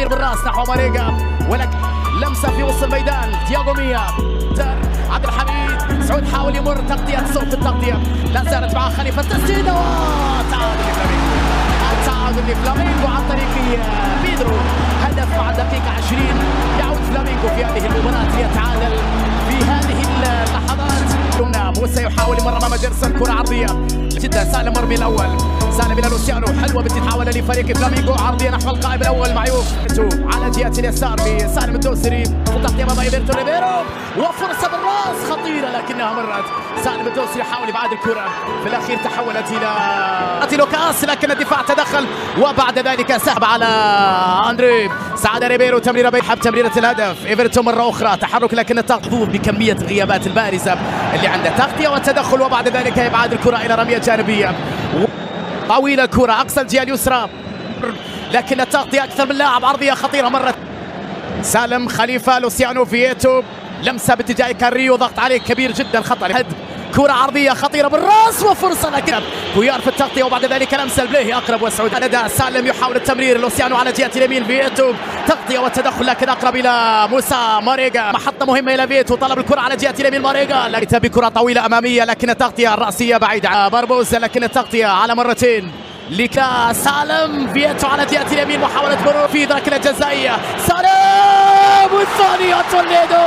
خطير بالراس نحو ماريجا، ولك لمسه في وسط الميدان. دياغو ميا، عبد الحميد سعود حاول يمر تغطيه، صوت التغطيه لا زالت مع خليفه، تسديده تعادل لفلامينغو عن طريق بيدرو. هدف مع دقيقه 20 يعود فلامينغو في هذه المباراه ليتعادل في هذه اللحظات. موسى يحاول يمر امام جيرسون، كره عرضيه جدا. سالم مرمي الاول، سالم الى لوسيانو، حلوه بتتحول لفريق فلامينغو، عرضيه نحو القائم الاول معيوف على جهه اليسار بسالم الدوسري، تغطيه امام ايفرتون ريبيرو وفرصه بالراس خطيره لكنها مرت. سالم الدوسري يحاول يبعد الكره، في الاخير تحولت الى لوكاس لكن الدفاع تدخل، وبعد ذلك سحب على اندري. سعد ريبيرو تمريره بيحب تمريره الهدف. ايفرتون مره اخرى تحرك لكن تحظوظ بكميه الغيابات البارزه اللي عنده، تغطيه والتدخل وبعد ذلك ابعاد الكره الى رميه جانبيه طويله، الكره اقصى الجهه اليسرى لكن التغطيه اكثر من لاعب، عرضيه خطيره مرت. سالم خليفه لوسيانو فييتو، لمسه باتجاه كاريو، ضغط عليه كبير جدا، خطر. كرة عرضية خطيرة بالراس وفرصة لكن كويار في التغطية وبعد ذلك لمسة البليهي أقرب وسعود. ندى سالم يحاول التمرير، لوسيانو على جهة اليمين، فييتو تغطية والتدخل لكن أقرب إلى موسى ماريجا، محطة مهمة إلى فييتو، طلب الكرة على جهة اليمين ماريجا، لكن بكرة طويلة أمامية لكن التغطية الرأسية بعيدة باربوسا، لكن التغطية على مرتين لكا سالم. فييتو على جهة اليمين، محاولة مرور في ركلة جزائية، سالم والثانية توليدو.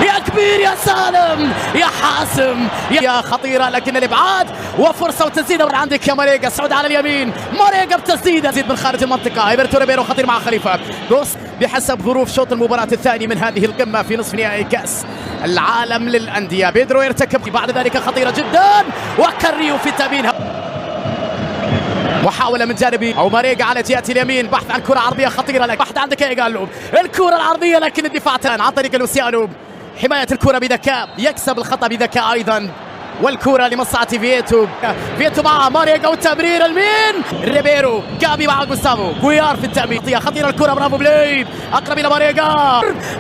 يا كبير يا سالم يا حاسم يا خطيرة لكن الابعاد وفرصة وتسديدة من عندك يا ماريجا. سعود على اليمين، ماريجا بتسديدة زيد من خارج المنطقة. ايفرتون ريبيرو خطير مع خليفة، بص بحسب ظروف شوط المباراة الثاني من هذه القمة في نصف نهائي كأس العالم للأندية. بيدرو يرتكب بعد ذلك خطيرة جدا، وكاريو في تأمينها، محاولة من جانبي أو ماريجا على جهة اليمين، بحث عن كرة عرضية خطيرة لك، بحث عندك يا قالوا الكرة العرضية لكن الدفاع عن طريق لوسيانو، حماية الكرة بذكاء، يكسب الخطأ بذكاء أيضا، والكرة لمصلحة فييتو مع ماريجا والتمرير المين ريبيرو، جابي مع جوستافو كويار في التأمين، خطيرة الكرة، برافو بليد، أقرب إلى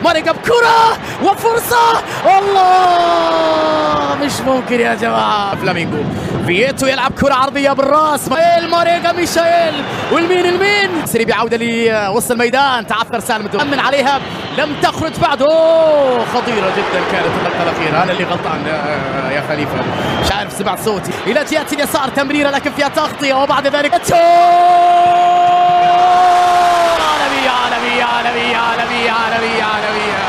ماريجا بكرة وفرصة، الله مش ممكن يا جماعة. فلامينغو فييتو يلعب كرة عرضية بالراس، ماريجا ميشائيل والمين سري بعودة لوسط الميدان، تعثر سالم أمن عليها لم تخرج بعد، خطيرة جدا كانت اللقطة الأخيرة، أنا اللي غلطان يا خليفة، مش عارف سمعت صوتي. إلى جهة اليسار تمريرة لكن فيها تغطية وبعد ذلك عالمية.